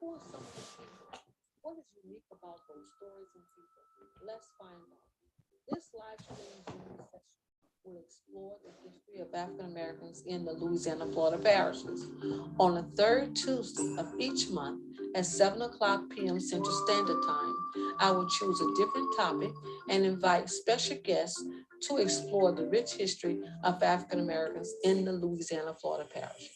are some of the people? What is unique about those stories and people? Let's find out. This live stream Zoom session will explore the history of African Americans in the Louisiana, Florida parishes. On the third Tuesday of each month at 7 o'clock p.m. Central Standard Time, I will choose a different topic and invite special guests to explore the rich history of African Americans in the Louisiana, Florida parishes.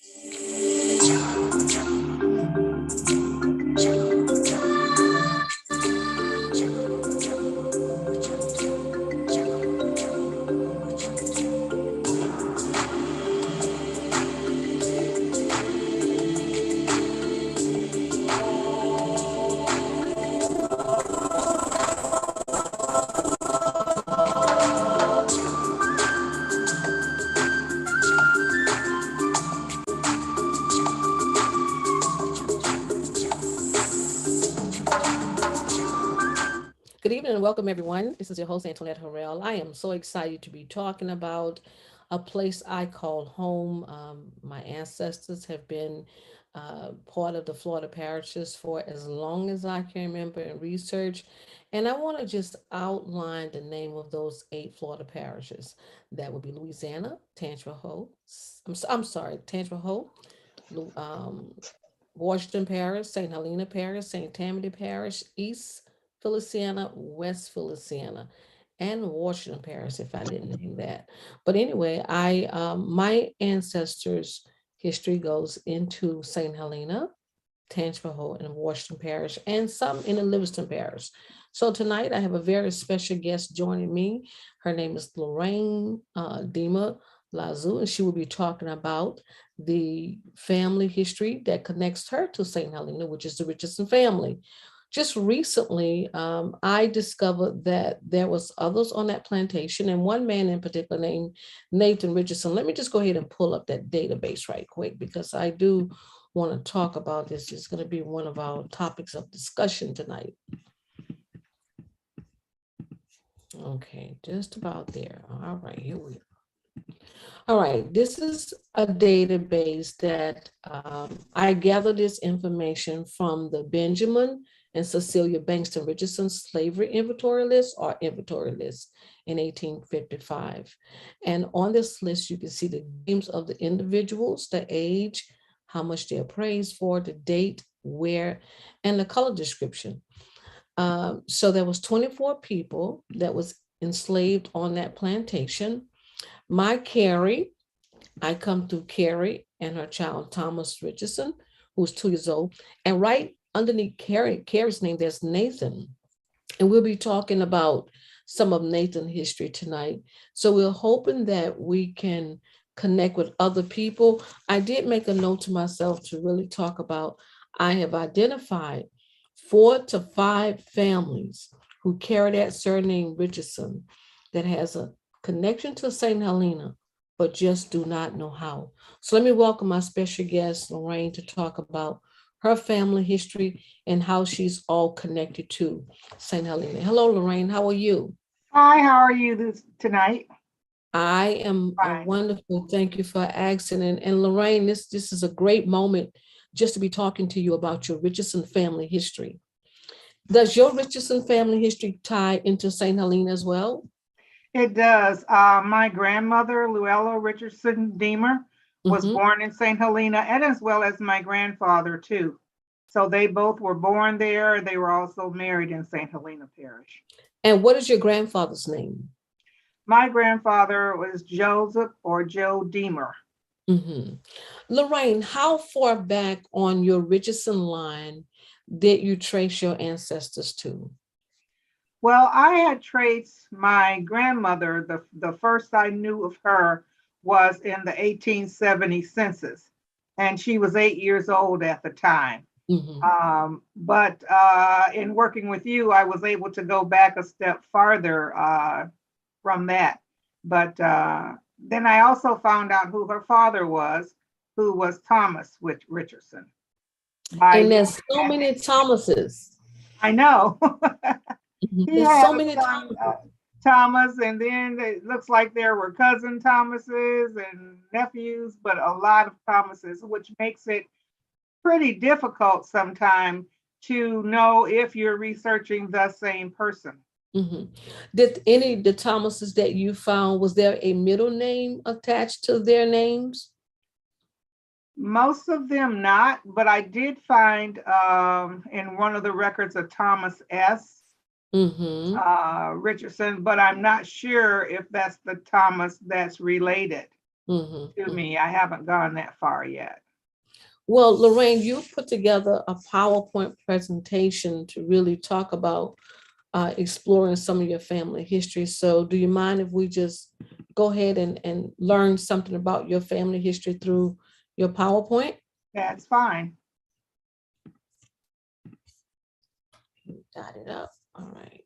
Good evening and welcome, everyone. This is your host, Antoinette Harrell. I am so excited to be talking about a place I call home. My ancestors have been part of the Florida parishes for as long as I can remember in research. And I want to just outline the name of those 8 Florida parishes. That would be Louisiana, I'm sorry, Tangipahoe, um, Washington Parish, St. Helena Parish, St. Tammany Parish, East Feliciana, West Feliciana, and Washington Parish, if I didn't name that. But anyway, I my ancestors' history goes into St. Helena, Tangipahoe, and Washington Parish, and some in the Livingston Parish. So tonight I have a very special guest joining me. Her name is Lorriane Deamer Lazu, and she will be talking about the family history that connects her to St. Helena, which is the Richardson family. Just recently, I discovered that there was others on that plantation, and one man in particular named Nathan Richardson. Let me just go ahead and pull up that database right quick because I do want to talk about this. It's going to be one of our topics of discussion tonight. Okay, just about there. All right, here we are. All right, this is a database that I gathered this information from the Benjamin and Cecilia Bankston Richardson slavery inventory list or inventory list in 1855. And on this list, you can see the names of the individuals, the age, how much they're praised for, the date, where, and the color description. So there was 24 people that was enslaved on that plantation. My Carrie, I come through Carrie and her child Thomas Richardson, who's 2 years old. And right underneath Carrie's name, there's Nathan. And we'll be talking about some of Nathan's history tonight. So we're hoping that we can connect with other people. I did make a note to myself to really talk about, I have identified 4 to 5 families who carry that surname Richardson that has a connection to St. Helena, but just do not know how. So let me welcome my special guest, Lorriane, to talk about her family history and how she's all connected to St. Helena. Hello, Lorriane. How are you? Hi, how are you tonight? I am Fine. wonderful. Thank you for asking. And Lorriane, this is a great moment just to be talking to you about your Richardson family history. Does your Richardson family history tie into St. Helena as well? It does. My grandmother, Luella Richardson Deamer, was Hmm. born in St. Helena, and as well as my grandfather, too. So they both were born there. They were also married in St. Helena Parish. And what is your grandfather's name? My grandfather was Joseph or Joe Deamer. Hmm. Lorraine, how far back on your Richardson line did you trace your ancestors to? Well, I had traced my grandmother. The first I knew of her was in the 1870 census, and she was 8 years old at the time. Hmm. But in working with you, I was able to go back a step farther from that. But then I also found out who her father was, who was Thomas Richardson. My And there's so many Thomases. I know. Mhm. He There's had so a many son, Thomases. Thomas, and then it looks like there were cousin Thomases and nephews, but a lot of Thomases, which makes it pretty difficult sometimes to know if you're researching the same person. Mhm. Did any of the Thomases that you found, was there a middle name attached to their names? Most of them not, but I did find in one of the records a Thomas S. Mm-hmm. Richardson, but I'm not sure if that's the Thomas that's related to Mm-hmm. me. I haven't gone that far yet. Well, Lorraine, you put together a PowerPoint presentation to really talk about exploring some of your family history. So do you mind if we just go ahead and learn something about your family history through your PowerPoint? That's fine. Got it up. All right.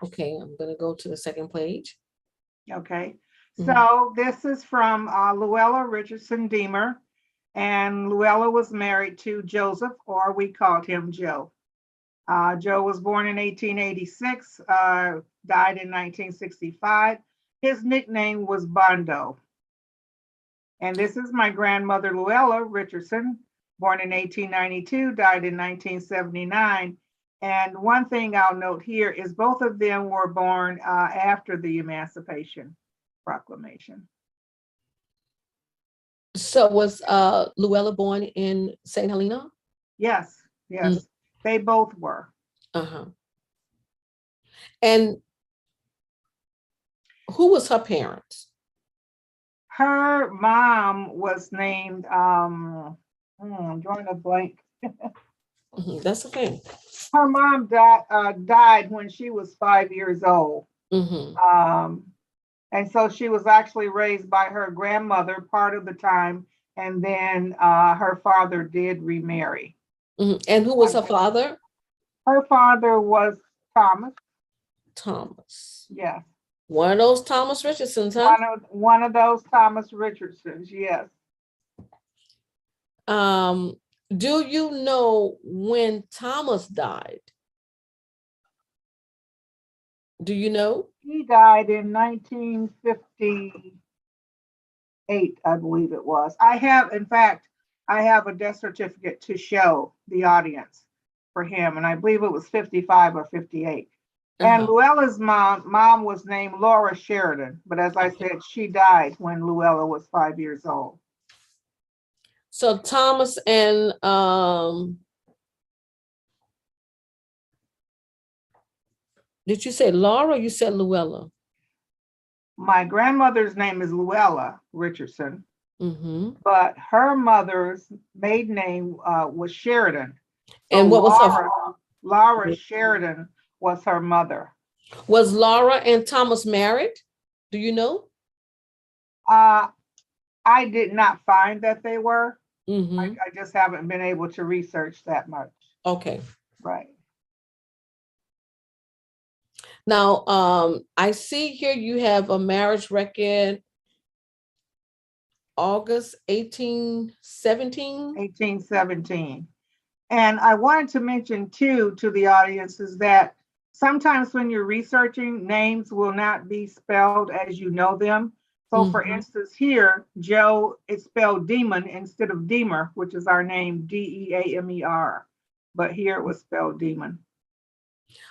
Okay, I'm going to go to the second page. Okay. Mhm. So this is from Luella Richardson Deamer. And Luella was married to Joseph, or we called him Joe. Joe was born in 1886, died in 1965. His nickname was Bondo. And this is my grandmother, Luella Richardson, born in 1892, died in 1979. And one thing I'll note here is both of them were born after the Emancipation Proclamation. So was Luella born in St. Helena? Yes, yes, they both were. Uh-huh. And who was her parents? Her mom was named, I'm drawing a blank. That's okay. Her mom died when she was 5 years old. And so she was actually raised by her grandmother part of the time, and then her father did remarry. And who was her father? Her father was Thomas. Thomas. Yes. One of those Thomas Richardsons, huh? One of those Thomas Richardsons, yes. Do you know when Thomas died? Do you know? He died in 1958, I believe it was. In fact, I have a death certificate to show the audience for him, and I believe it was 55 or 58. And Luella's mom was named Laura Sheridan, but as I said, she died when Luella was 5 years old. So Thomas and did you say Laura or you said Luella? My grandmother's name is Luella Richardson, but her mother's maiden name was Sheridan. So and what was Laura Sheridan was her mother. Was Laura and Thomas married? Do you know? I did not find that they were. I just haven't been able to research that much. Okay. Right. Now, I see here you have a marriage record, August 1817. 1817. And I wanted to mention too to the audience is that sometimes when you're researching, names will not be spelled as you know them. So for instance, here, Joe is spelled Demon instead of Deamer, which is our name, Deamer. But here it was spelled Demon.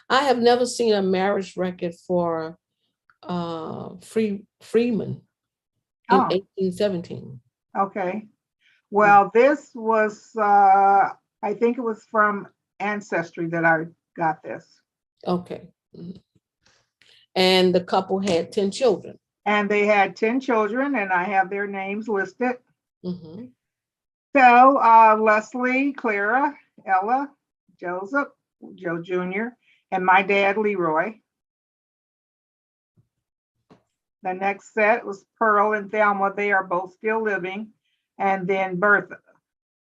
I have never seen a marriage record for Freeman in 1817. Okay. Well, this was, I think it was from Ancestry that I got this. Okay. And the couple had 10 children. And they had 10 children, and I have their names listed. So Leslie, Clara, Ella, Joseph, Joe Jr., and my dad, Leroy. The next set was Pearl and Thelma. They are both still living. And then Bertha.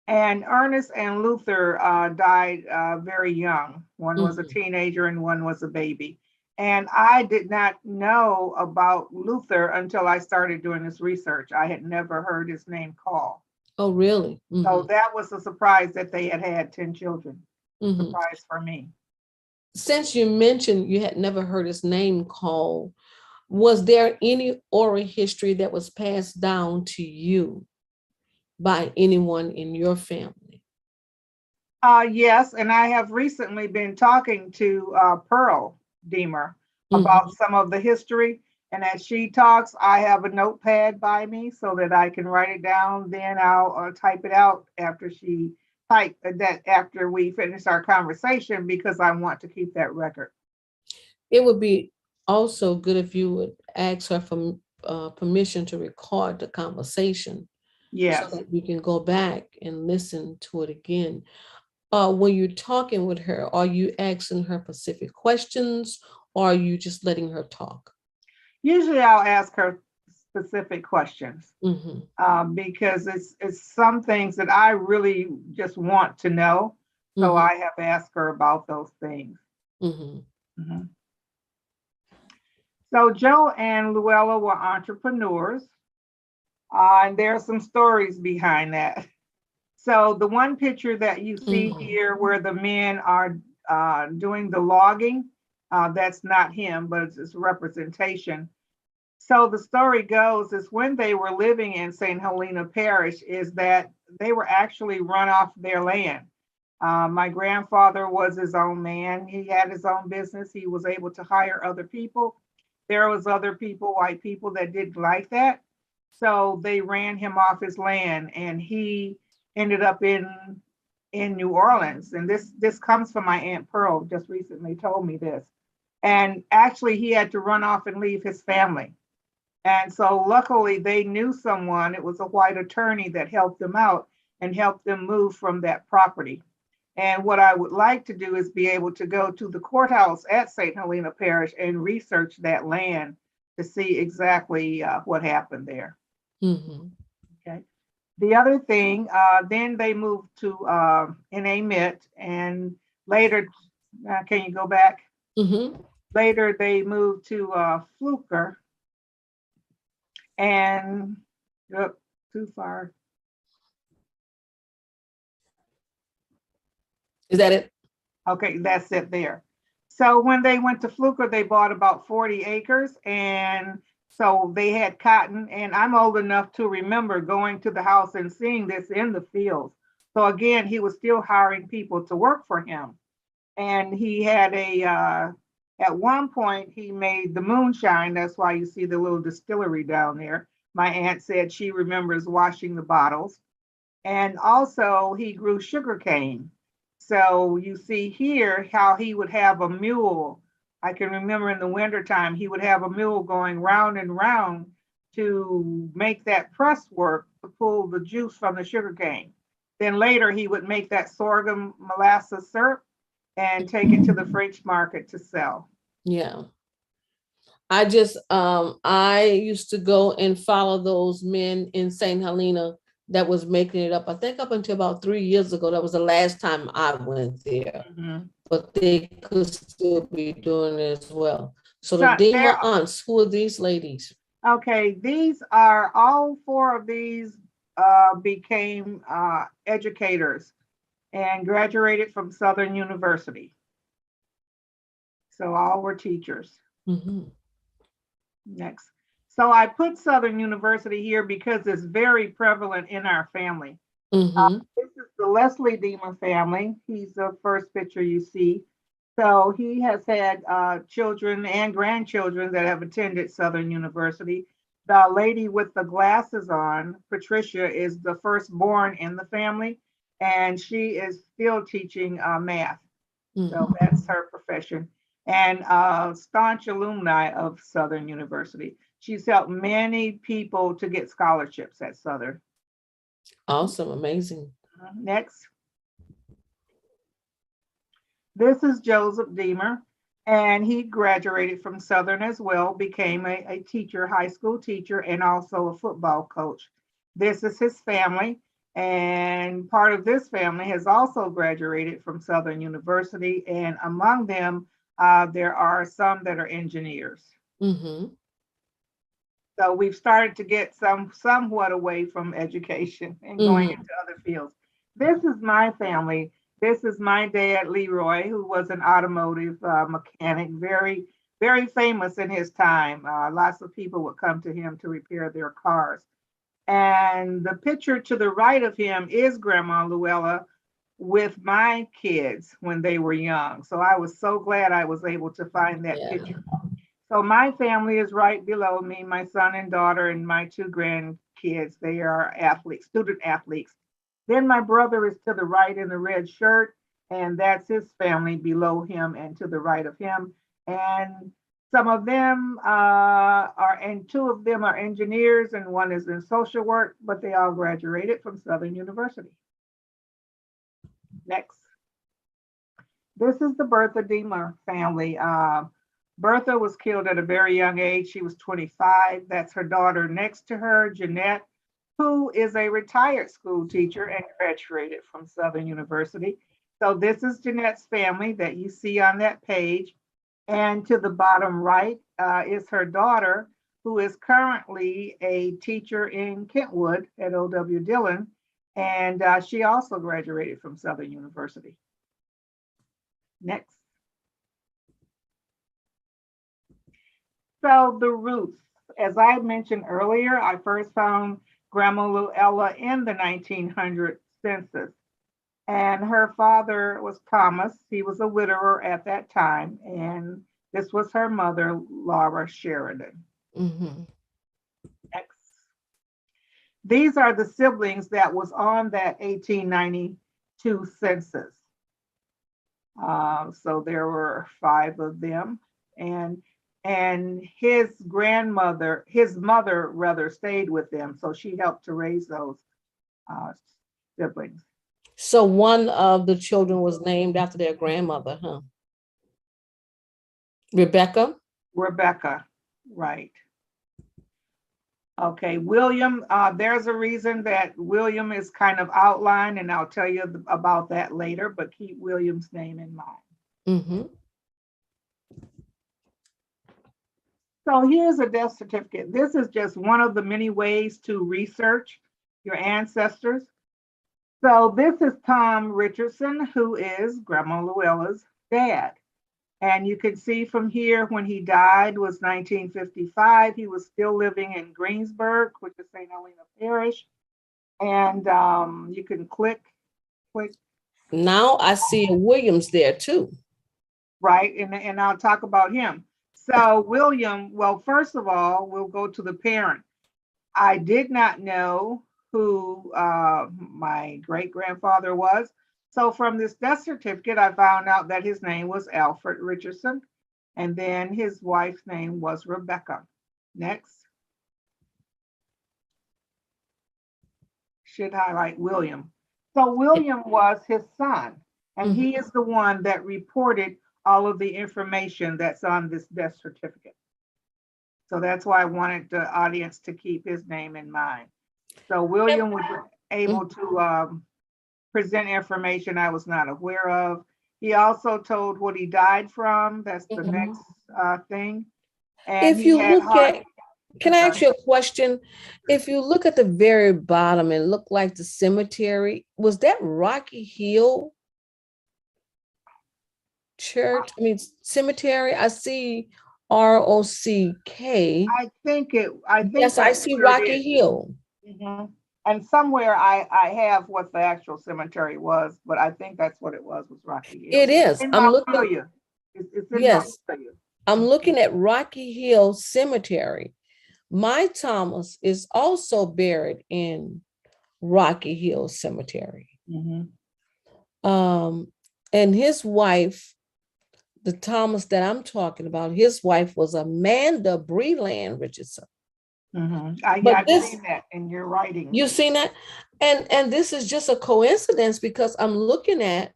And Ernest and Luther died very young. One was a teenager and one was a baby. And I did not know about Luther until I started doing this research. I had never heard his name called. Oh, really? So that was a surprise that they had 10 children. Mhm. surprise for me. Since you mentioned you had never heard his name called, was there any oral history that was passed down to you by anyone in your family? Yes, and I have recently been talking to Pearl Deamer about Mhm. some of the history. And as she talks, I have a notepad by me so that I can write it down. Then I'll type it out after she type that after we finish our conversation because I want to keep that record. It would be also good if you would ask her for permission to record the conversation so Yes. that you can go back and listen to it again. When you're talking with her, are you asking her specific questions or are you just letting her talk? Usually I'll ask her specific questions Hmm. because it's some things that I really just want to know. So Hmm. I have asked her about those things. Hmm. Mhm. So Joe and Luella were entrepreneurs, and there are some stories behind that. So the one picture that you see Hmm. here where the men are doing the logging, that's not him, but it's a representation. So the story goes is when they were living in St. Helena Parish is that they were actually run off their land. My grandfather was his own man. He had his own business. He was able to hire other people. There was other people, white people, that didn't like that. So they ran him off his land and he ended up in New Orleans. And this comes from my Aunt Pearl, just recently told me this. And actually he had to run off and leave his family. And so luckily they knew someone, it was a white attorney that helped them out and helped them move from that property. And what I would like to do is be able to go to the courthouse at St. Helena Parish and research that land to see exactly what happened there. Hmm. Okay. The other thing, then they moved to Enamit, and later, can you go back? Hmm. Later, they moved to Fluker, and yep, too far. Is that it? Okay, that's it there. So when they went to Fluker, they bought about 40 acres. And so they had cotton. And I'm old enough to remember going to the house and seeing this in the fields. So again, he was still hiring people to work for him. And he had at one point, he made the moonshine. That's why you see the little distillery down there. My aunt said she remembers washing the bottles. And also, he grew sugar cane. So you see here how he would have a mule. I can remember in the wintertime, he would have a mule going round and round to make that press work to pull the juice from the sugar cane. Then later, he would make that sorghum molasses syrup and take it to the French market to sell. Yeah. I used to go and follow those men in St. Helena that was making it up. I think up until about 3 years ago, that was the last time I went there. Mhm. But they could still be doing it as well. So the So there, Deamer aunts, who are these ladies? okay, these are all four of these became educators and graduated from Southern University. So all were teachers. Hmm. Next. So I put Southern University here because it's very prevalent in our family. Hmm. This is the Leslie Deamer family. He's the first picture you see. So he has had children and grandchildren that have attended Southern University. The lady with the glasses on, Patricia, is the firstborn in the family, and she is still teaching math. So Hmm. that's her profession. And staunch alumni of Southern University. She's helped many people to get scholarships at Southern. Awesome, amazing. Next. This is Joseph Deamer, and he graduated from Southern as well, became a teacher, high school teacher, and also a football coach. This is his family, and part of this family has also graduated from Southern University, and among them, there are some that are engineers. Hmm. So we've started to get somewhat away from education and going Hmm. into other fields. This is my family. This is my dad, Leroy, who was an automotive mechanic, very, very famous in his time. Lots of people would come to him to repair their cars. And the picture to the right of him is Grandma Luella with my kids when they were young. So I was so glad I was able to find that Yeah. picture. So my family is right below me, my son and daughter and my two grandkids. They are athletes, student athletes. Then my brother is to the right in the red shirt, and that's his family below him and to the right of him. And some of them and two of them are engineers, and one is in social work, but they all graduated from Southern University. Next. This is the Bertha Deamer family. Bertha was killed at a very young age. She was 25. That's her daughter next to her, Jeanette, who is a retired school teacher and graduated from Southern University. So this is Jeanette's family that you see on that page. And to the bottom right is her daughter, who is currently a teacher in Kentwood at O.W. Dillon. And she also graduated from Southern University. Next. So the roots, as I mentioned earlier, I first found Grandma Luella in the 1900 census. And her father was Thomas. He was a widower at that time. And this was her mother, Laura Sheridan. Mm-hmm. Next. These are the siblings that was on that 1892 census. So there were 5 of them. And his mother rather stayed with them. So she helped to raise those siblings. So one of the children was named after their grandmother, huh? Rebecca? Rebecca, right. Okay, William, there's a reason that William is kind of outlined, and I'll tell you about that later, but keep William's name in mind. Mm-hmm. So here's a death certificate. This is just one of the many ways to research your ancestors. So this is Tom Richardson, who is Grandma Luella's dad. And you can see from here when he died was 1955. He was still living in Greensburg, which is St. Helena Parish. And you can click. Now I see a Williams there too. Right, and I'll talk about him. So William, well, first of all, we'll go to the parent. I did not know who my great-grandfather was. So from this death certificate, I found out that his name was Alfred Richardson, and then his wife's name was Rebecca. Next. Should highlight William. So William was his son, and he is the one that reported all of the information that's on this death certificate. So that's why I wanted the audience to keep his name in mind. So William was able to present information I was not aware of. He also told what he died from. That's the next thing. And if you look at, can I ask you a question? If you look at the very bottom and look like the cemetery, was that Rocky Hill Church? I mean, cemetery. I see ROCK. I think yes, I see Rocky Hill. Mm-hmm. And somewhere I have what the actual cemetery was, but I think that's what it was Rocky Hill. It is. I'm looking. It's in yes, I'm looking at Rocky Hill Cemetery. My Thomas is also buried in Rocky Hill Cemetery. Mm-hmm. And his wife, the Thomas that I'm talking about, his wife was Amanda Breland Richardson. Mm-hmm. I've seen that in your writing. You've seen that? And this is just a coincidence because I'm looking at,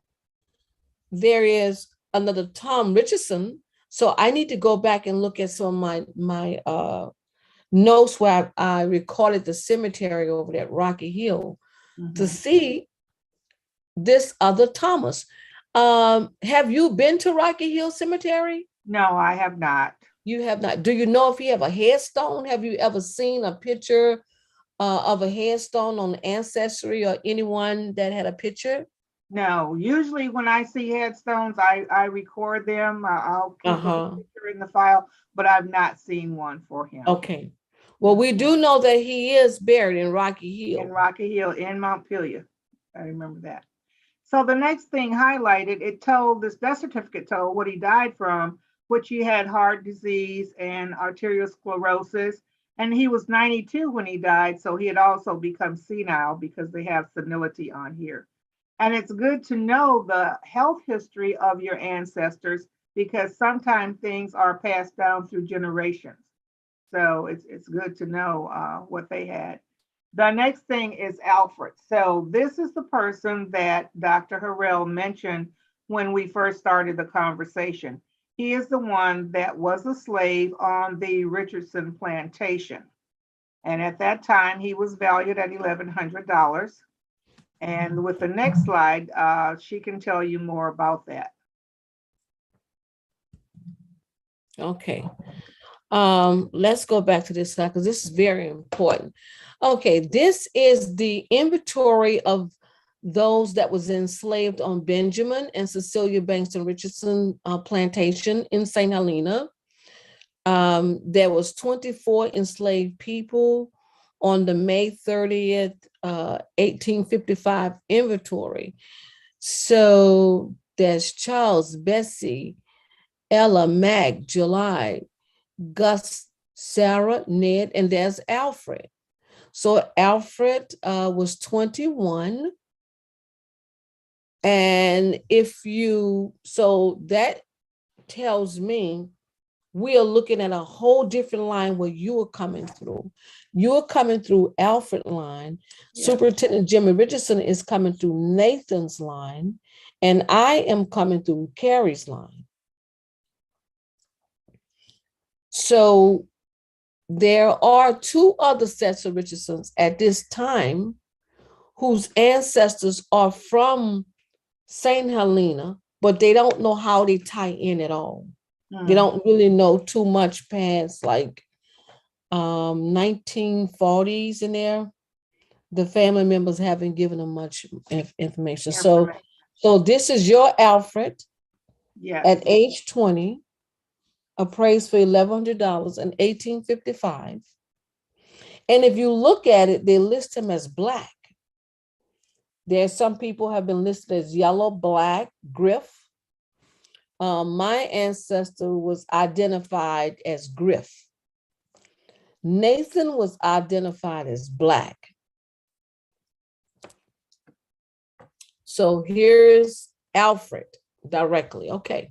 there is another Tom Richardson. So I need to go back and look at some of my notes where I recorded the cemetery over there at Rocky Hill to see this other Thomas. Have you been to Rocky Hill Cemetery? No, I have not. You have not. Do you know if he have a headstone? Have you ever seen a picture of a headstone on Ancestry or anyone that had a picture? No, usually when I see headstones, I record them. I'll keep a Uh-huh. picture in the file, but I've not seen one for him Okay. Well, we do know that he is buried in Rocky in Hill. Rocky Hill in Montpelier. I remember that. So the next thing highlighted, it told this death certificate told what he died from, which he had heart disease and arteriosclerosis. And he was 92 when he died, so he had also become senile because they have senility on here. And it's good to know the health history of your ancestors because sometimes things are passed down through generations. So it's good to know what they had. The next thing is Alfred. So this is the person that Dr. Harrell mentioned when we first started the conversation. He is the one that was a slave on the Richardson plantation. And at that time, he was valued at $1,100. And with the next slide, she can tell you more about that. Okay. Let's go back to this slide because this is very important. Okay, this is the inventory of those that was enslaved on Benjamin and Cecilia Bankston Richardson plantation in St. Helena. There was 24 enslaved people on the May 30th, 1855 inventory. So there's Charles, Bessie, Ella, Mac, July, Gus, Sarah, Ned, and there's Alfred. So Alfred was 21. And so that tells me we are looking at a whole different line where you are coming through. You're coming through Alfred line. Yeah. Superintendent Jimmy Richardson is coming through Nathan's line. And I am coming through Carrie's line. So there are two other sets of Richardsons at this time whose ancestors are from St. Helena, but they don't know how they tie in at all. They don't really know too much past like 1940s in there. The family members haven't given them much information. So this is your Alfred. Yes. At age 20, appraised for $1,100 in 1855. And if you look at it, they list him as Black. There's some people have been listed as yellow, black, Griff. My ancestor was identified as Griff. Nathan was identified as Black. So here's Alfred directly. Okay.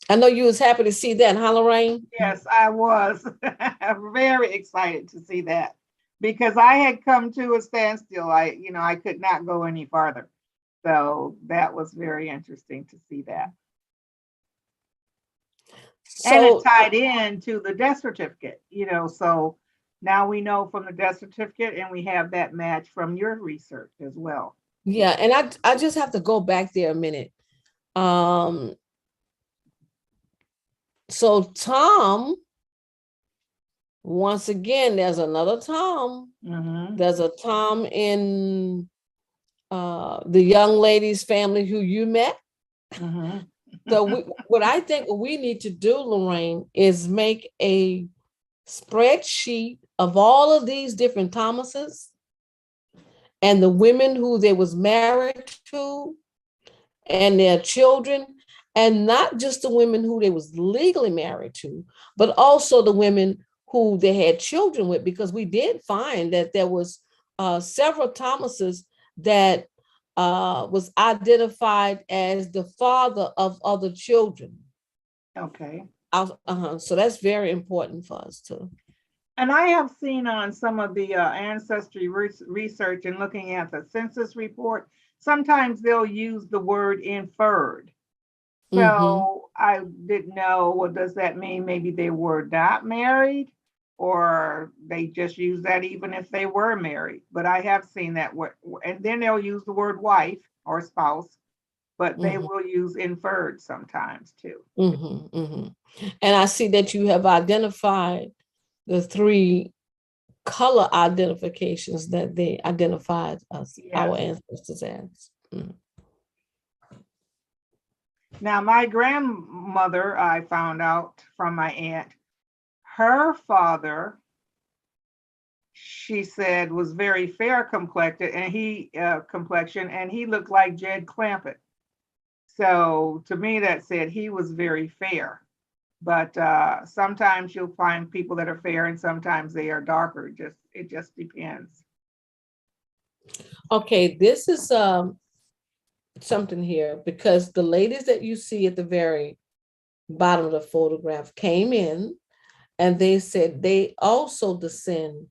I know you was happy to see that, huh, Lorraine? Yes, I was very excited to see that because I had come to a standstill. I could not go any farther. So that was very interesting to see that. And it tied in to the death certificate, so now we know from the death certificate and we have that match from your research as well. Yeah, and I just have to go back there a minute. So Tom, once again, there's another Tom. Mm-hmm. There's a Tom in the young lady's family who you met. Mm-hmm. So what I think we need to do, Lorraine, is make a spreadsheet of all of these different Thomases and the women who they was married to and their children, and not just the women who they was legally married to, but also the women who they had children with, because we did find that there was several Thomases that was identified as the father of other children. Okay. So that's very important for us too. And I have seen on some of the ancestry research and looking at the census report, sometimes they'll use the word inferred. So I didn't know, what does that mean? Maybe they were not married, or they just use that even if they were married. But I have seen that word, and then they'll use the word wife or spouse, but they will use inferred sometimes too. And I see that you have identified the three color identifications that they identified us, our Yes. ancestors as. Mm. Now, my grandmother, I found out from my aunt, her father, she said, was very fair complected, and he complexion, and he looked like Jed Clampett. So to me, that said he was very fair. But sometimes you'll find people that are fair, and sometimes they are darker. It just depends. Okay, this is something here because the ladies that you see at the very bottom of the photograph came in and they said they also descend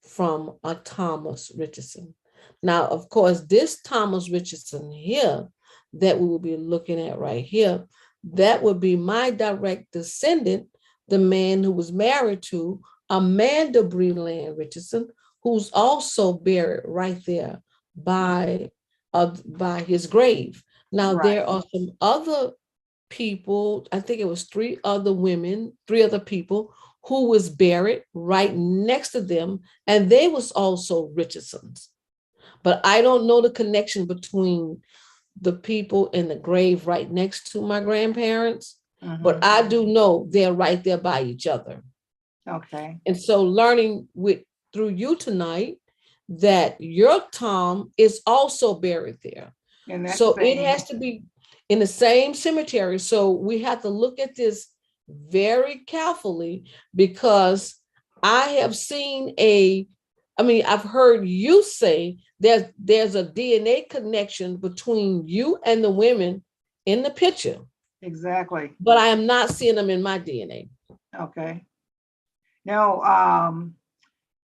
from a Thomas Richardson. Now, of course, this Thomas Richardson here that we will be looking at right here, that would be my direct descendant, the man who was married to Amanda Breland Richardson, who's also buried right there by his grave. Now, Right. there are some other people, I think it was three other people who was buried right next to them, and they was also Richardsons. But I don't know the connection between the people in the grave right next to my grandparents, but I do know they're right there by each other. Okay. And so learning through you tonight that your Tom is also buried there. And that So it same. has to be in the same cemetery. So we have to look at this very carefully because I have seen I've heard you say there's a DNA connection between you and the women in the picture, Exactly. but I am not seeing them in my DNA. Okay. No,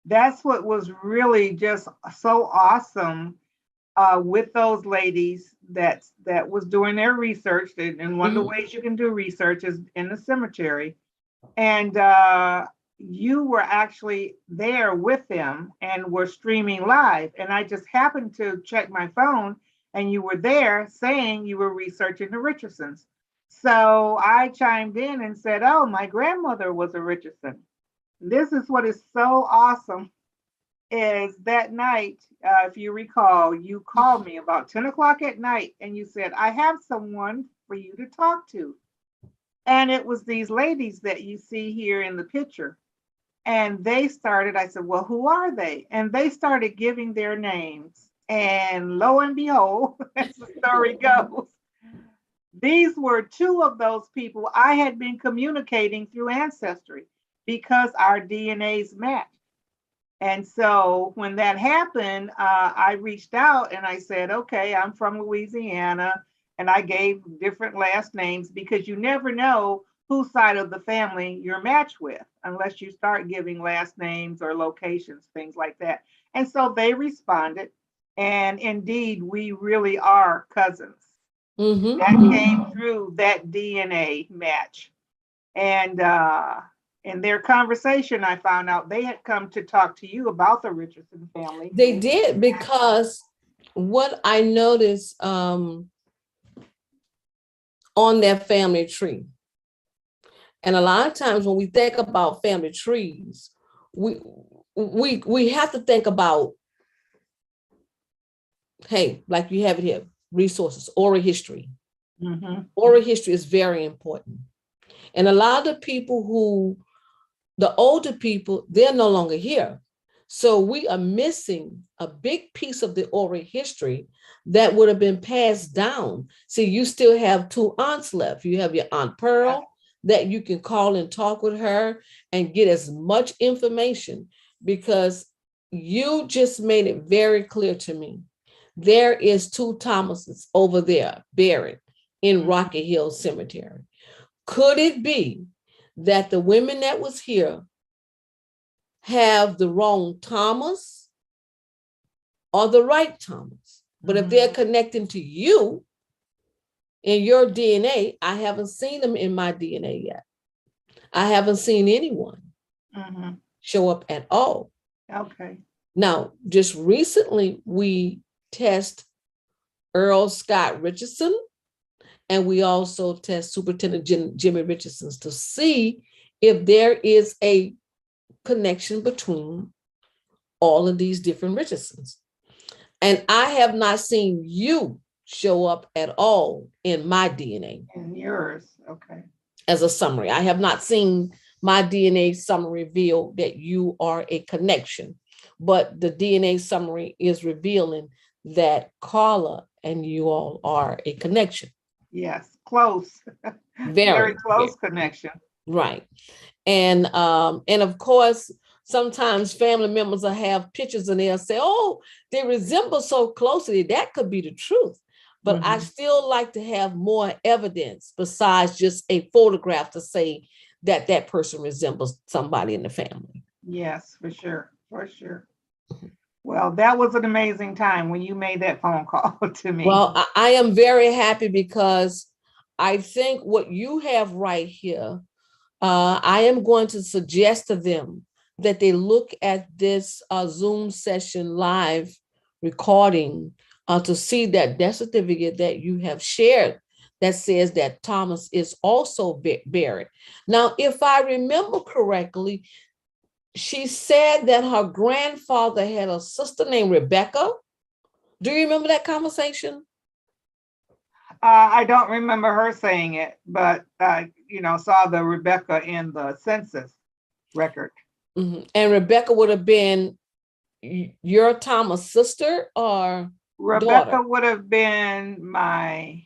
that's what was really just so awesome with those ladies that was doing their research. And one of the ways you can do research is in the cemetery. And you were actually there with them and were streaming live. And I just happened to check my phone and you were there saying you were researching the Richardsons. So I chimed in and said, oh, my grandmother was a Richardson. This is what is so awesome is that night, if you recall, you called me about 10 o'clock at night and you said, I have someone for you to talk to. And it was these ladies that you see here in the picture. And they started, I said, well, who are they? And they started giving their names. And lo and behold, as the story goes, these were two of those people I had been communicating through Ancestry because our DNAs matched. And so when that happened, I reached out and I said, okay, I'm from Louisiana. And I gave different last names because you never know whose side of the family you're matched with unless you start giving last names or locations, things like that. And so they responded. And indeed, we really are cousins. That came through that DNA match. And in their conversation, I found out they had come to talk to you about the Richardson family. They did, because what I noticed on their family tree, and a lot of times when we think about family trees, we have to think about, hey, like you have it here, resources, oral history. Oral history is very important. And a lot of the people the older people, they're no longer here. So we are missing a big piece of the oral history that would have been passed down. See, you still have two aunts left. You have your Aunt Pearl that you can call and talk with her and get as much information, because you just made it very clear to me. There is two Thomases over there buried in Rocky Hill Cemetery. Could it be that the women that was here have the wrong Thomas or the right Thomas? But if they're connecting to you in your DNA, I haven't seen them in my DNA yet. I haven't seen anyone show up at all. Okay. Now, just recently, we test Earl Scott Richardson, and we also test Superintendent Jimmy Richardson to see if there is a connection between all of these different Richardsons. And I have not seen you show up at all in my DNA. And yours, okay. As a summary. I have not seen my DNA summary reveal that you are a connection, but the DNA summary is revealing that Carla and you all are a connection. Yes, close. Very close connection. Right. And of course, sometimes family members will have pictures and they'll say, oh, they resemble so closely. That could be the truth. But I still like to have more evidence besides just a photograph to say that that person resembles somebody in the family. Yes, for sure. For sure. Well, that was an amazing time when you made that phone call to me. Well, I am very happy because I think what you have right here, I am going to suggest to them that they look at this Zoom session live recording to see that death certificate that you have shared that says that Thomas is also buried. Now, if I remember correctly, she said that her grandfather had a sister named Rebecca. Do you remember that conversation? I don't remember her saying it, but saw the Rebecca in the census record. Mm-hmm. And Rebecca would have been your Thomas' sister or Rebecca daughter? would have been my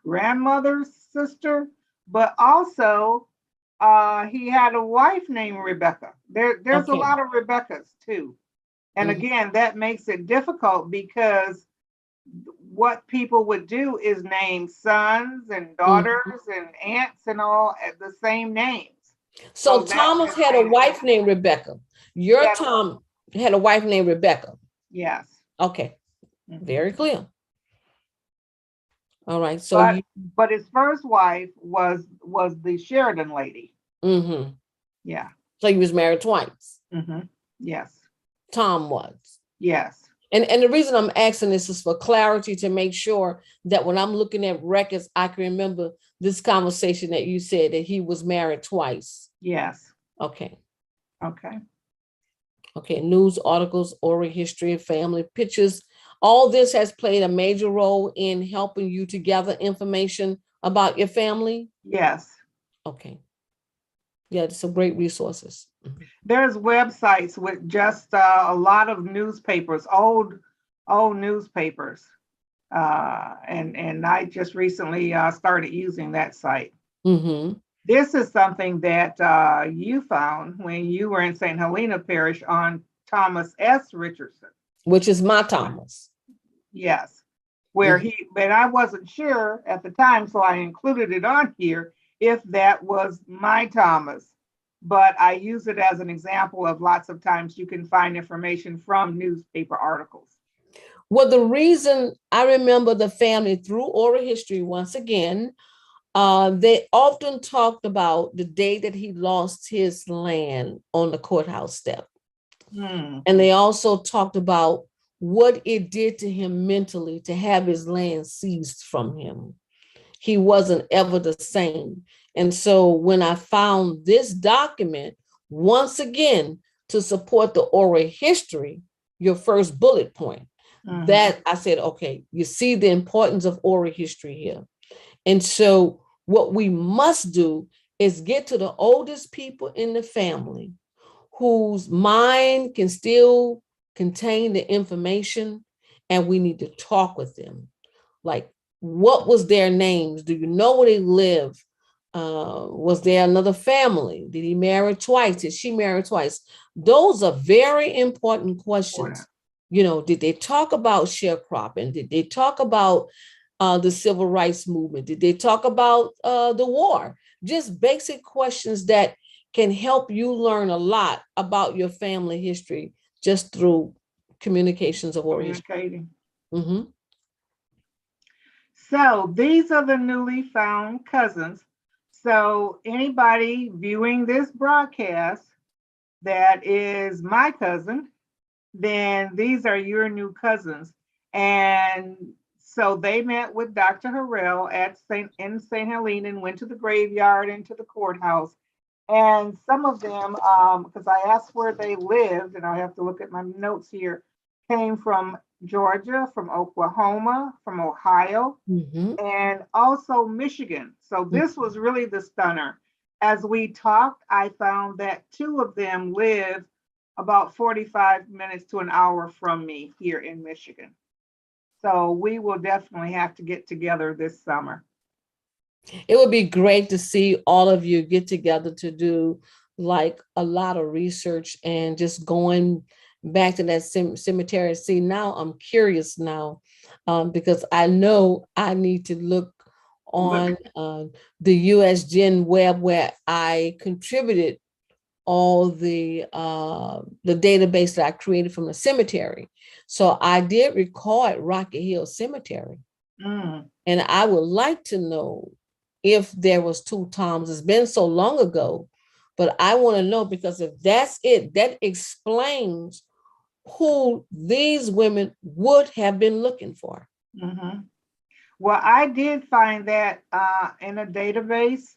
grandmother's sister, but also he had a wife named Rebecca. There's a lot of Rebeccas too. And again, that makes it difficult because what people would do is name sons and daughters and aunts and all at the same names. So Thomas had a wife named Rebecca. Your Tom had a wife named Rebecca. Yes. Okay. Very clear. All right. So but his first wife was the Sheridan lady. Yeah. So he was married twice. Yes. Tom was. Yes. And the reason I'm asking this is for clarity to make sure that when I'm looking at records, I can remember this conversation that you said that he was married twice. Yes. Okay. Okay. Okay. News articles, oral history, family pictures. All this has played a major role in helping you to gather information about your family? Yes. Okay. Yeah, some great resources. There's websites with just a lot of newspapers, old newspapers. And I just recently started using that site. This is something that you found when you were in St. Helena Parish on Thomas S. Richardson. Which is my Thomas. Yes. But I wasn't sure at the time, so I included it on here if that was my Thomas. But I use it as an example of lots of times you can find information from newspaper articles. Well, the reason I remember the family through oral history, once again, they often talked about the day that he lost his land on the courthouse step. And they also talked about what it did to him mentally to have his land seized from him. He wasn't ever the same. And so when I found this document, once again, to support the oral history, your first bullet point, that I said, okay, you see the importance of oral history here. And so what we must do is get to the oldest people in the family whose mind can still contain the information, and we need to talk with them. Like, what was their names? Do you know where they live? Was there another family? Did he marry twice? Did she marry twice? Those are very important questions. You know, did they talk about sharecropping? Did they talk about the civil rights movement? Did they talk about the war? Just basic questions that can help you learn a lot about your family history just through communications of oral history. So these are the newly found cousins. So anybody viewing this broadcast that is my cousin, then these are your new cousins. And so they met with Dr. Harrell in St. Helena and went to the graveyard and to the courthouse. And some of them, because I asked where they lived, and I have to look at my notes here, came from Georgia, from Oklahoma, from Ohio, Mhm. and also Michigan. So this was really the stunner. As we talked, I found that two of them live about 45 minutes to an hour from me here in Michigan. So we will definitely have to get together this summer. It would be great to see all of you get together to do like a lot of research and just going back to that cemetery. See, now I'm curious now, because I know I need to look Look, on the US Gen web where I contributed all the database that I created from the cemetery. So I did record Rocky Hill Cemetery. mm, And I would like to know if there was two Toms. It's been so long ago, but I want to know, because if that's it, that explains who these women would have been looking for. mhm. Well, I did find that in a database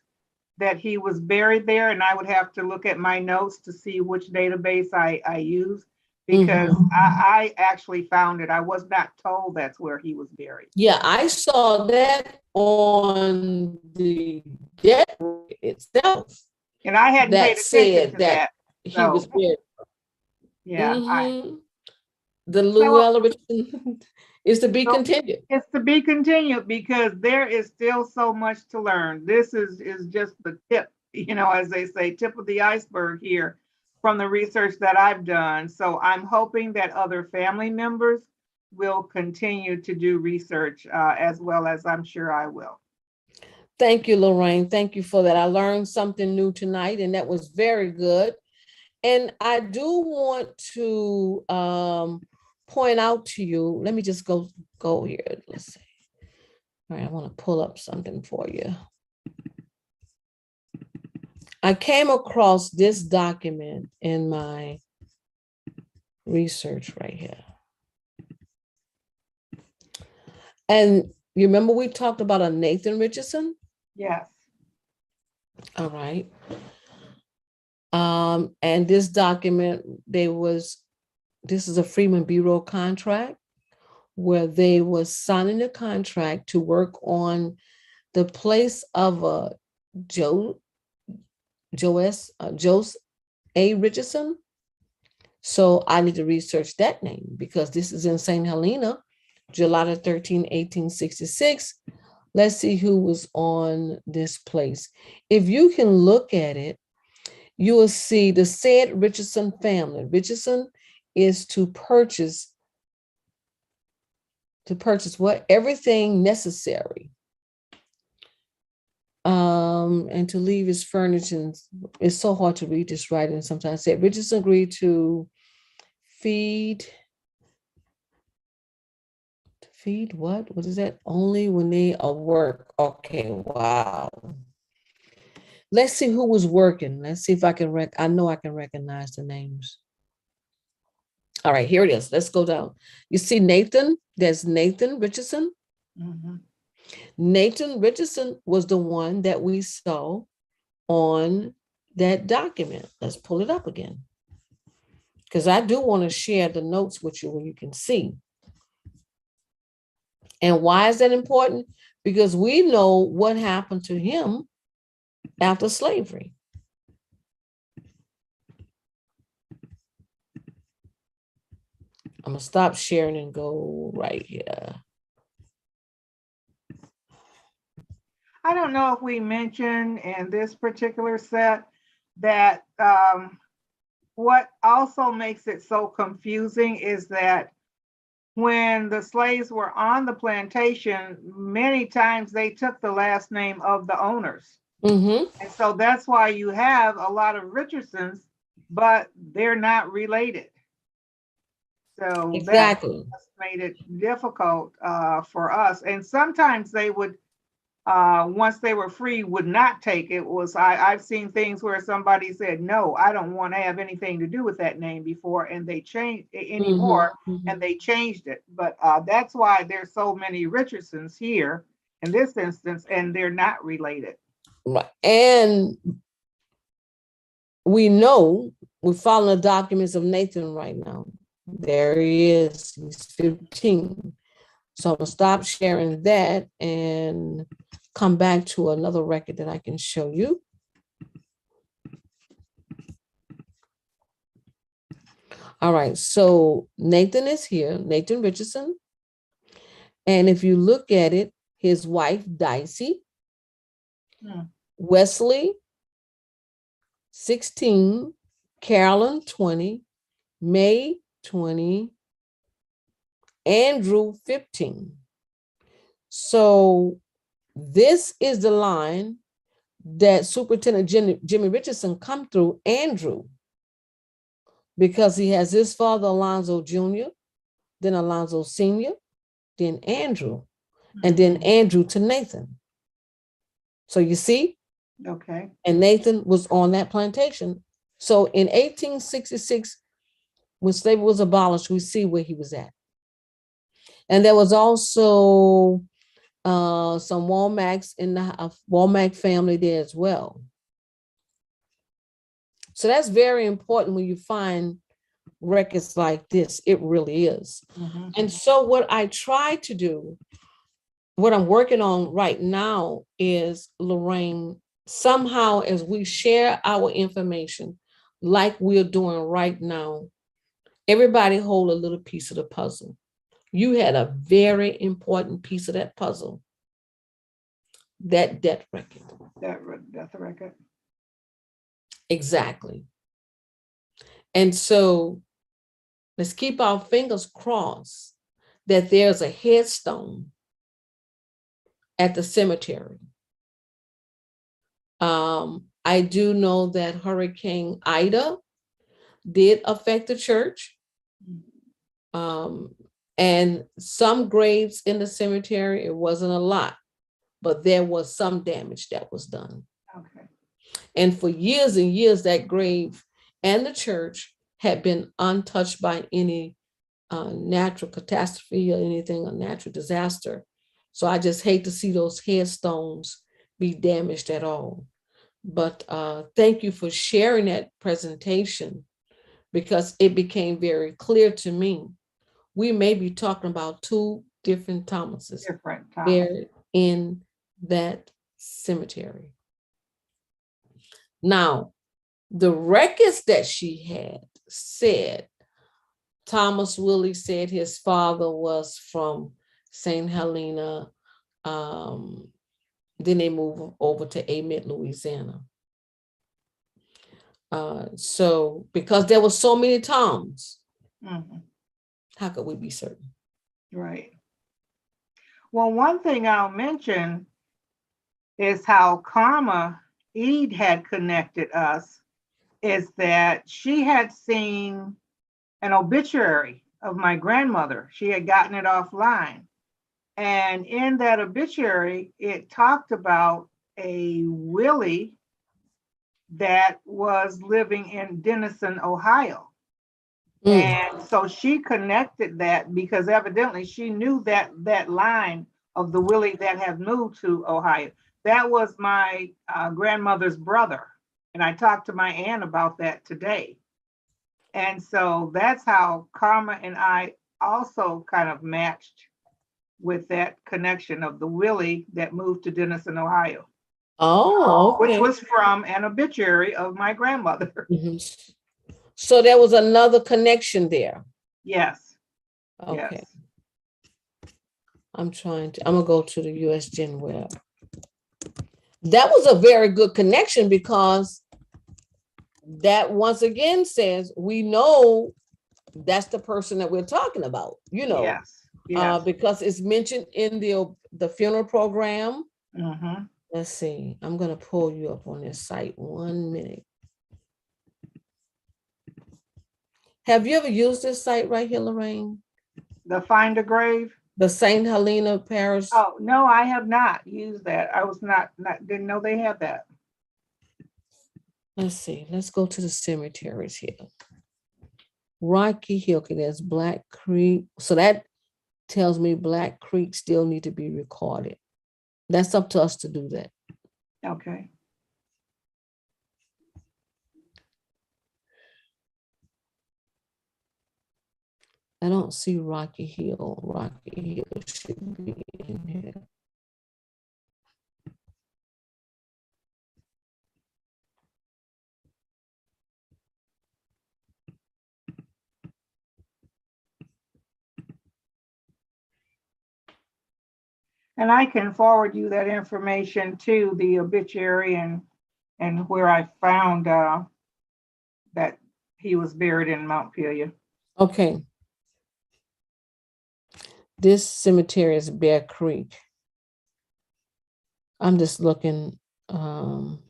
that he was buried there, and I would have to look at my notes to see which database I used, because Mhm. I actually found it. I was not told that's where he was buried. Yeah, I saw that on the death itself And I hadn't that paid attention said to that that. he was So buried. yeah, Mhm. The so Luella Richardson is to be so continued. it's to be continued because there is still so much to learn. This is just the tip, as they say, tip of the iceberg here from the research that I've done. So I'm hoping that other family members will continue to do research as well as I'm sure I will. Thank you, Lorraine. Thank you for that. I learned something new tonight, and that was very good. And I do want to point out to you, let me just go here. Let's see. All right, I want to pull up something for you. I came across this document in my research right here. And you remember we talked about a Nathan Richardson? Yes. All right. And this document, this is a Freeman Bureau contract where they was signing a contract to work on the place of Jose A. Richardson. So I need to research that name because this is in St. Helena, July the 13th, 1866. Let's see who was on this place. If you can look at it, you will see the said Richardson family. Richardson is to purchase what? Everything necessary. And to leave his furnishings. It's so hard to read this writing sometimes. Said Richardson agreed to feed what? What is that? Only when they are work. Okay, wow. Let's see who was working. Let's see if I can I know I can recognize the names. All right, here it is. Let's go down. You see Nathan, there's Nathan Richardson. Mm-hmm. Nathan Richardson was the one that we saw on that document. Let's pull it up again. Because I do want to share the notes with you when you can see. And why is that important? Because we know what happened to him after slavery. I'm going to stop sharing and go right here. I don't know if we mentioned in this particular set that what also makes it so confusing is that when the slaves were on the plantation, many times they took the last name of the owners. Mm-hmm. And so that's why you have a lot of Richardsons, but they're not related. So Exactly. that made it difficult for us. And sometimes they would, once they were free, would not take it. I've seen things where somebody said, no, I don't want to have anything to do with that name before, and they changed anymore, Mm-hmm. and they changed it. But that's why there's so many Richardsons here in this instance, and they're not related. Right. And we know we're following the documents of Nathan right now. There he is. He's 15. So I'm gonna stop sharing that and come back to another record that I can show you. All right, so Nathan is here, Nathan Richardson. And if you look at it, his wife, Dicey, Wesley, 16, Carolyn, 20, May, 20, Andrew, 15. So this is the line that Superintendent Jimmy Richardson come through Andrew, because he has his father, Alonzo Jr., then Alonzo Sr., then Andrew, and then Andrew to Nathan. So you see? Okay. And Nathan was on that plantation. So in 1866, when slavery was abolished, we see where he was at. And there was also some Womacs in the Womac family there as well. So that's very important when you find records like this. It really is. And so what I try to do, what I'm working on right now is, Lorraine, somehow as we share our information, like we're doing right now, everybody hold a little piece of the puzzle. You had a very important piece of that puzzle, that death record. That's a record. Exactly. And so let's keep our fingers crossed that there's a headstone at the cemetery. I do know that Hurricane Ida did affect the church. And some graves in the cemetery, it wasn't a lot, but there was some damage that was done. Okay. And for years and years, that grave and the church had been untouched by any natural catastrophe or anything, a natural disaster. So I just hate to see those headstones be damaged at all. But thank you for sharing that presentation, because it became very clear to me. We may be talking about two different Thomases buried in that cemetery. Now, the records that she had said, Thomas Willie said his father was from St. Helena. Then they moved over to Amet, Louisiana. So because there were so many Toms, how could we be certain? Right. Well, one thing I'll mention is how Karma Eid had connected us, is that she had seen an obituary of my grandmother. She had gotten it offline. And in that obituary, it talked about a Willie that was living in Denison, Ohio. And so she connected that because evidently she knew that line of the Willie that had moved to Ohio. That was my grandmother's brother. And I talked to my aunt about that today. And so that's how Karma and I also kind of matched with that connection of the Willie that moved to Denison, Ohio. Oh, okay. Which was from an obituary of my grandmother. So there was another connection there. Yes. Okay. Yes. I'm gonna go to the US Gen Web. That was a very good connection, because that once again says we know that's the person that we're talking about, Yes. Yes. because it's mentioned in the funeral program. Mm-hmm. Let's see, I'm gonna pull you up on this site 1 minute. Have you ever used this site right here, Lorraine? The Find a Grave? The St. Helena Parish? Oh, no, I have not used that. I was didn't know they had that. Let's see, let's go to the cemeteries here. Rocky Hill, okay, there's Black Creek. So that tells me Black Creek still need to be recorded. That's up to us to do that. Okay. I don't see Rocky Hill. Rocky Hill should be in here. And I can forward you that information to the obituary and where I found that he was buried in Montpelier. Okay. This cemetery is Bear Creek. I'm just looking. So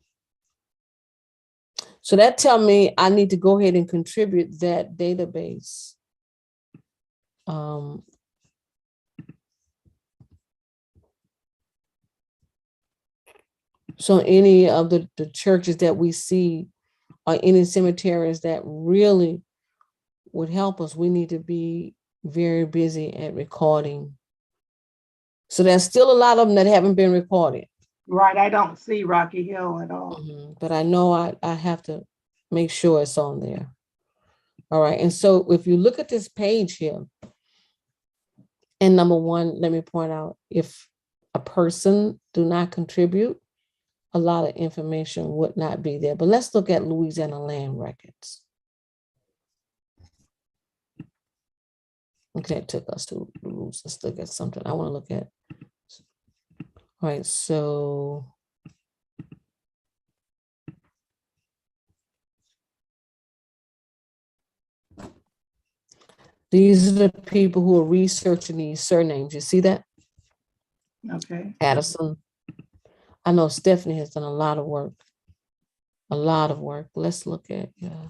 that tell me I need to go ahead and contribute that database. So any of the churches that we see or any cemeteries that really would help us, we need to be very busy at recording. So there's still a lot of them that haven't been recorded. Right, I don't see Rocky Hill at all. But I know I have to make sure it's on there. All right, and so if you look at this page here, and number one, let me point out, if a person do not contribute, a lot of information would not be there. But let's look at Louisiana land records. Okay, it took us to the rules. Let's look at something I want to look at. All right, so these are the people who are researching these surnames. You see that? Okay. Addison. I know Stephanie has done a lot of work. A lot of work. Let's look at, yeah.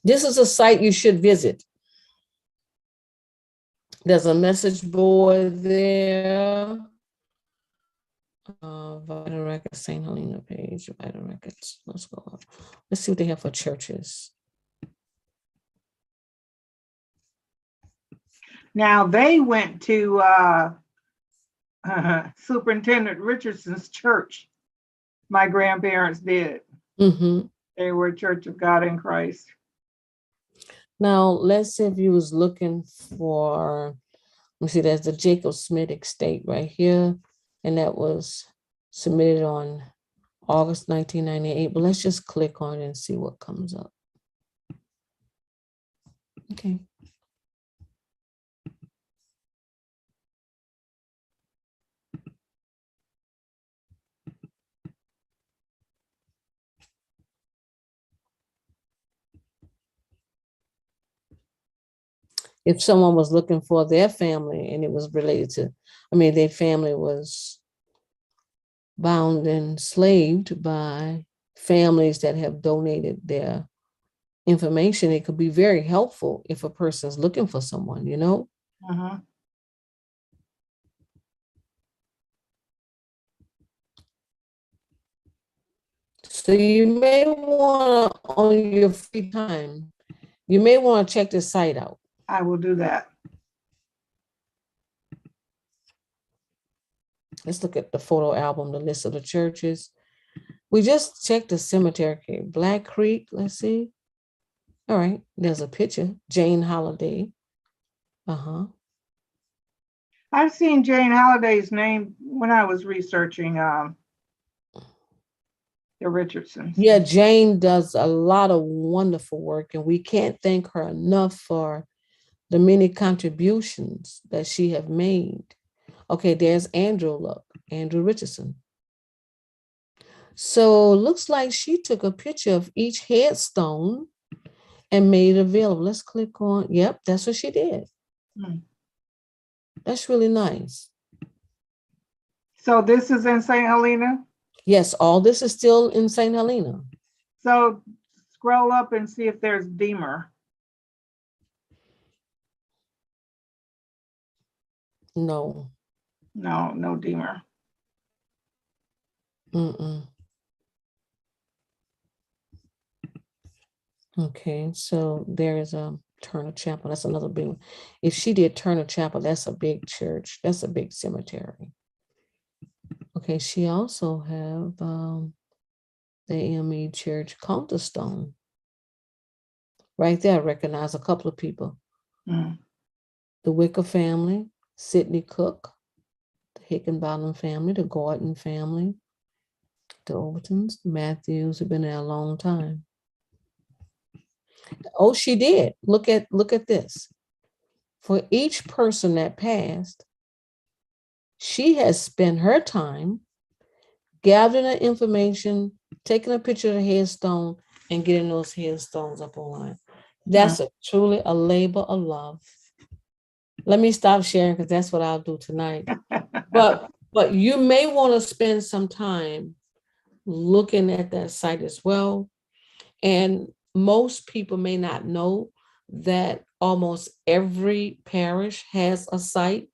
This is a site you should visit. There's a message board there. Vital Records, St. Helena page, Vital Records. Let's go up. Let's see what they have for churches. Now they went to Superintendent Richardson's church. My grandparents did. They were Church of God in Christ. Now, let's see if you was looking for, let me see, there's the Jacob Smith estate right here. And that was submitted on August 1998. But let's just click on it and see what comes up. Okay. If someone was looking for their family and it was related to, I mean, their family was bound and enslaved by families that have donated their information, it could be very helpful if a person's looking for someone, you know? So you may want to, on your free time, you may want to check this site out. I will do that. Let's look at the photo album, the list of the churches. We just checked the cemetery. Okay, Black Creek, let's see. All right, there's a picture, Jane Holiday. I've seen Jane Holliday's name when I was researching the Richardsons. Yeah, Jane does a lot of wonderful work, and we can't thank her enough for the many contributions that she have made. Okay, there's Andrew, look, Andrew Richardson. So looks like she took a picture of each headstone and made it available. Let's click on, yep, that's what she did. That's really nice. So this is in St. Helena? Yes, all this is still in St. Helena. So scroll up and see if there's Diemer. No. No Diemer. Okay, so there is Turner Chapel, that's another big one. If she did Turner Chapel, that's a big church. That's a big cemetery. Okay, she also have the AME Church, Counterstone. Right there, I recognize a couple of people. Mm. The Wicker family, Sidney Cook, the Hickenbottom family, the Gordon family, the Overtons, the Matthews have been there a long time. Oh, she did. Look at this. For each person that passed, she has spent her time gathering the information, taking a picture of the headstone, and getting those headstones up online. That's truly a labor of love. Let me stop sharing because that's what I'll do tonight. But you may want to spend some time looking at that site as well. And most people may not know that almost every parish has a site,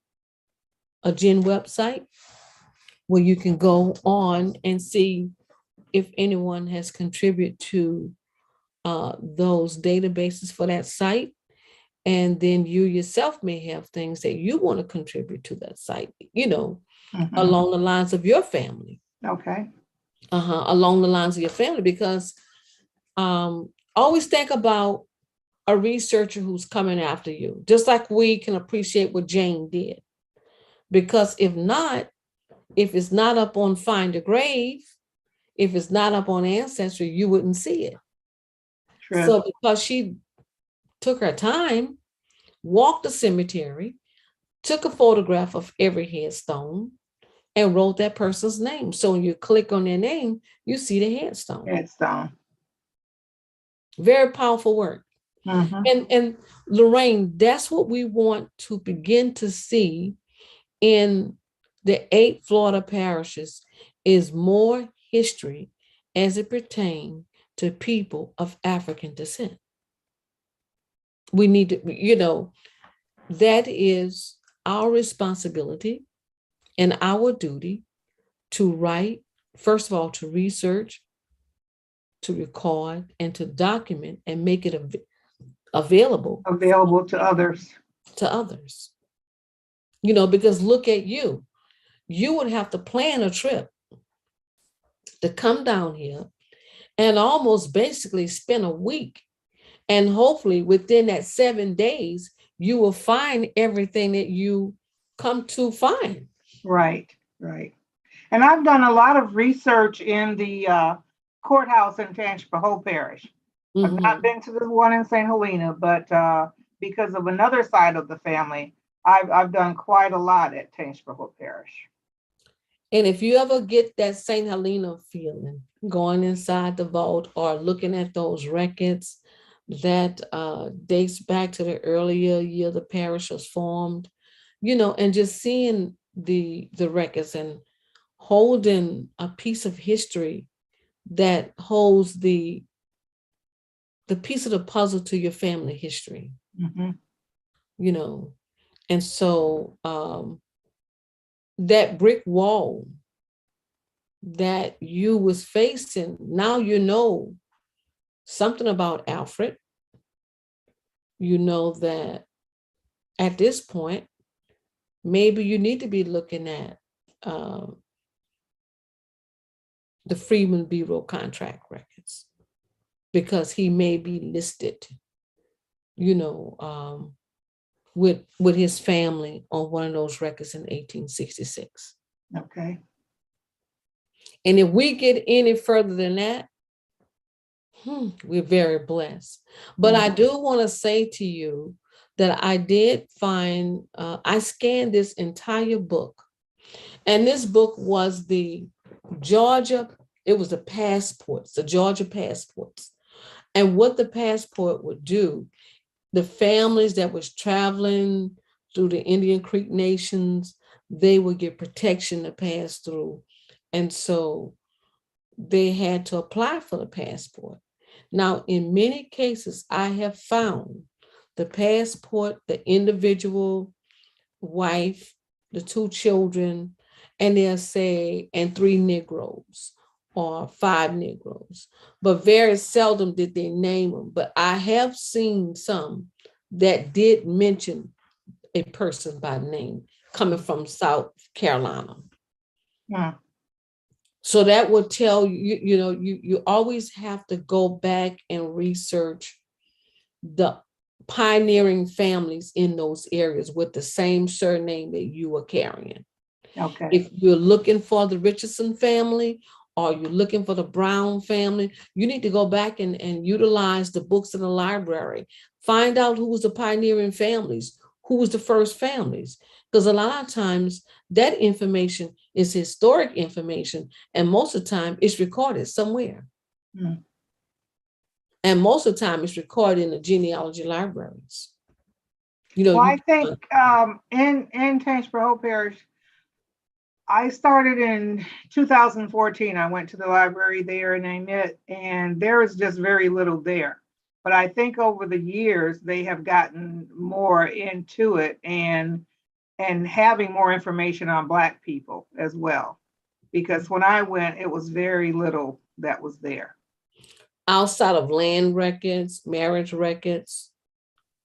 a GIN website, where you can go on and see if anyone has contributed to those databases for that site. And then you yourself may have things that you want to contribute to that site, along the lines of your family. Okay. Along the lines of your family, because always think about a researcher who's coming after you, just like we can appreciate what Jane did. Because if it's not up on Find a Grave, if it's not up on Ancestry, you wouldn't see it. True. So because she took her time, walked the cemetery, took a photograph of every headstone, and wrote that person's name. So when you click on their name, you see the headstone. Headstone. Very powerful work. And Lorraine, that's what we want to begin to see in the 8 Florida parishes, is more history as it pertains to people of African descent. We need to, that is our responsibility and our duty to write, first of all, to research, to record, and to document and make it available to others. Because look at you would have to plan a trip to come down here and almost basically spend a week, and hopefully within that 7 days you will find everything that you come to find. Right. And I've done a lot of research in the courthouse in Tangipahoa Parish. I've not been to the one in St. Helena, but because of another side of the family, I've done quite a lot at Tangipahoa Parish. And if you ever get that St. Helena feeling, going inside the vault or looking at those records that dates back to the earlier year the parish was formed, and just seeing the records and holding a piece of history that holds the piece of the puzzle to your family history, and so that brick wall that you was facing, now something about Alfred. That at this point, maybe you need to be looking at the Freeman Bureau contract records, because he may be listed, with his family on one of those records in 1866. Okay. And if we get any further than that, we're very blessed. But I do want to say to you that I did find, I scanned this entire book. And this book was the Georgia passports, the Georgia passports. And what the passport would do, the families that was traveling through the Indian Creek nations, they would get protection to pass through. And so they had to apply for the passport. Now, in many cases, I have found the passport, the individual wife, the 2 children, and they'll say, and 3 Negroes or 5 Negroes. But very seldom did they name them. But I have seen some that did mention a person by name coming from South Carolina. Hmm. So that would tell you, you always have to go back and research the pioneering families in those areas with the same surname that you are carrying. Okay. If you're looking for the Richardson family or you're looking for the Brown family, you need to go back and utilize the books in the library. Find out who was the pioneering families, who was the first families. Because a lot of times that information is historic information, and most of the time it's recorded somewhere. Hmm. And most of the time it's recorded in the genealogy libraries. Well, I think in Tangipahoa Hope Parish, I started in 2014. I went to the library there and there is just very little there. But I think over the years they have gotten more into it and having more information on Black people as well. Because when I went, it was very little that was there. Outside of land records, marriage records,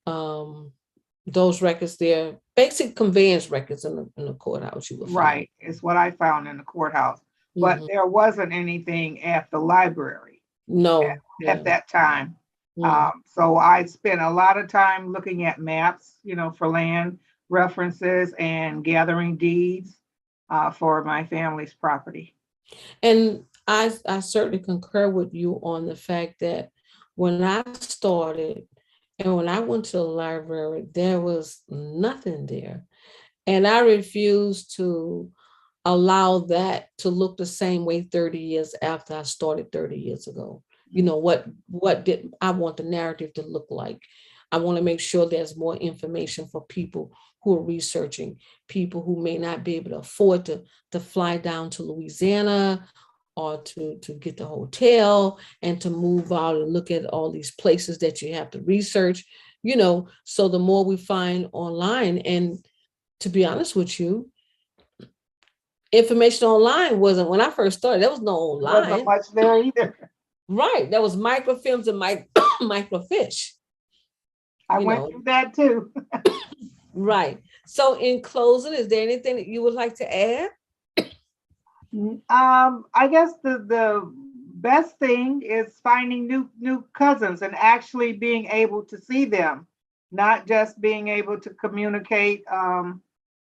those records there, basic conveyance records in the courthouse you will find. Right, is what I found in the courthouse. But there wasn't anything at the library. No. At that time. So I spent a lot of time looking at maps, for land references and gathering deeds for my family's property. And I certainly concur with you on the fact that when I started and when I went to the library, there was nothing there. And I refused to allow that to look the same way 30 years after I started 30 years ago. What did I want the narrative to look like? I want to make sure there's more information for people who are researching, people who may not be able to afford to fly down to Louisiana or to get the hotel and to move out and look at all these places that you have to research, so the more we find online. And to be honest with you, information online wasn't, when I first started, there was no online. Wasn't much there either. Right. There was microfilms and microfiche. I went through that too. Right. So in closing, is there anything that you would like to add? I guess the best thing is finding new cousins and actually being able to see them, not just being able to communicate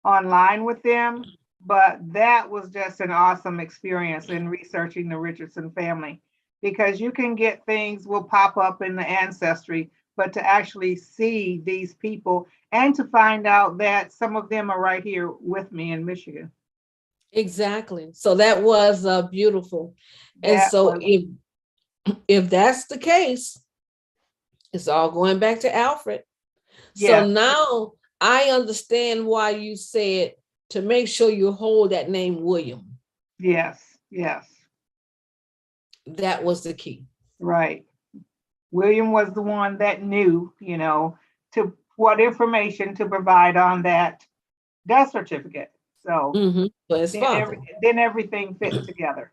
online with them. But that was just an awesome experience in researching the Richardson family, because you can get things will pop up in the ancestry, but to actually see these people and to find out that some of them are right here with me in Michigan. Exactly. So that was beautiful. And so if that's the case, it's all going back to Alfred. Yeah. So now I understand why you said to make sure you hold that name William. Yes. That was the key. Right. William was the one that knew, to what information to provide on that death certificate. So then everything fit together.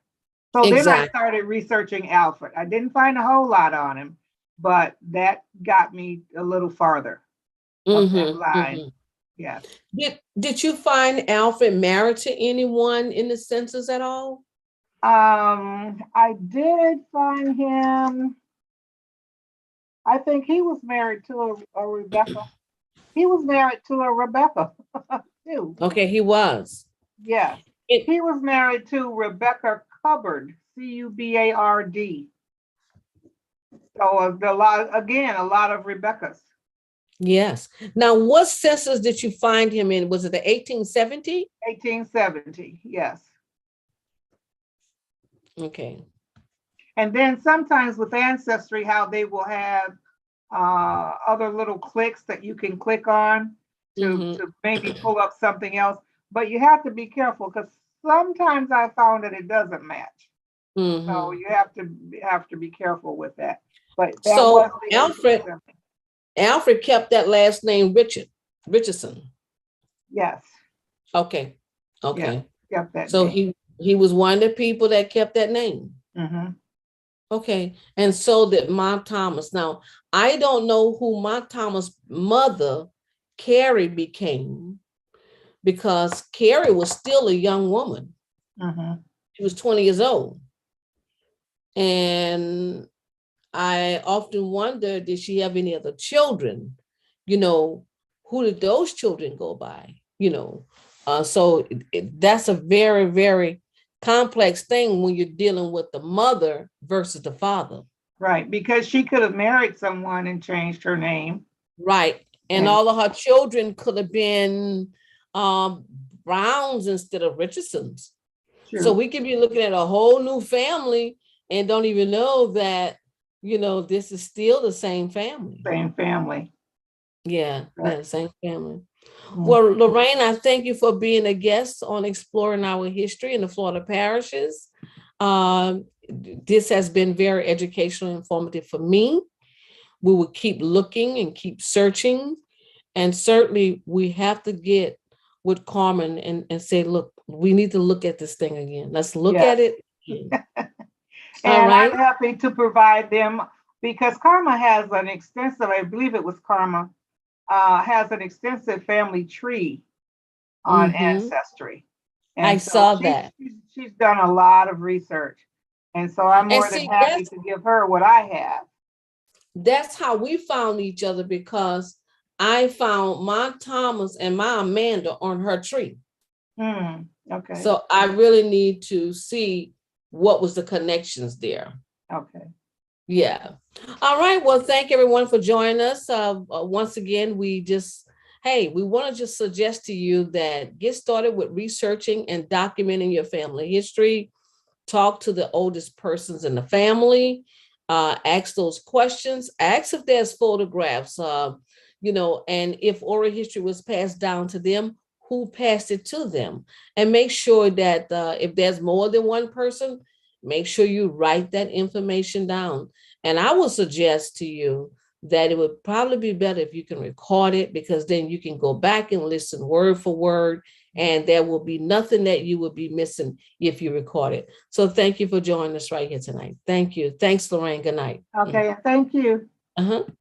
So then I started researching Alfred. I didn't find a whole lot on him, but that got me a little farther up that line. Yes. Did you find Alfred married to anyone in the census at all? I did find him. I think he was married to a Rebecca. He was married to a Rebecca too. Okay, he was. Yes. He was married to Rebecca Cubbard, Cubard. So a lot of Rebeccas. Yes. Now, what census did you find him in? Was it the 1870? 1870, yes. Okay. And then sometimes with Ancestry, how they will have other little clicks that you can click on to maybe pull up something else. But you have to be careful, because sometimes I found that it doesn't match. So you have to be careful with that. But that so Alfred kept that last name Richardson. Yes. Okay. Yeah, kept that so name. he was one of the people that kept that name. Okay. And so did Ma Thomas. Now, I don't know who Ma Thomas' mother, Carrie, became because Carrie was still a young woman. Mhm. She was 20 years old. And I often wonder, did she have any other children? You know, who did those children go by? So that's a very, very complex thing when you're dealing with the mother versus the father. Right, because she could have married someone and changed her name. Right. And And all of her children could have been um, Browns instead of Richardsons. So true, we could be looking at a whole new family and don't even know that, this is still the same family. same family. Yeah, Right. yeah, same family. Mm. Well, Lorraine, I thank you for being a guest on Exploring Our History in the Florida Parishes. This has been very educational and informative for me. We will keep looking and keep searching. And certainly we have to get with Carmen and say, look, we need to look at this thing again. Let's look Yes. at it again. All And right. I'm happy to provide them because Karma has an extensive, I believe it was Karma, has an extensive family tree on Mm-hmm. Ancestry. I And so saw she's, that. she's, she's done a lot of research. And so I'm And more than see, happy to give her what I have. that's how we found each other because I found my Thomas and my Amanda on her tree. Okay. So I really need to see what was the connections there. Okay. Yeah. All right. Well, thank everyone for joining us. Once again, we want to just suggest to you that get started with researching and documenting your family history. Talk to the oldest persons in the family. Ask those questions. Ask if there's photographs. And if oral history was passed down to them, who passed it to them, and make sure that if there's more than one person, make sure you write that information down. And I would suggest to you that it would probably be better if you can record it, because then you can go back and listen word for word, and there will be nothing that you will be missing if you record it. So thank you for joining us right here tonight. Thank you. Thanks, Lorraine. Good night. Okay. Thank you. Uh-huh.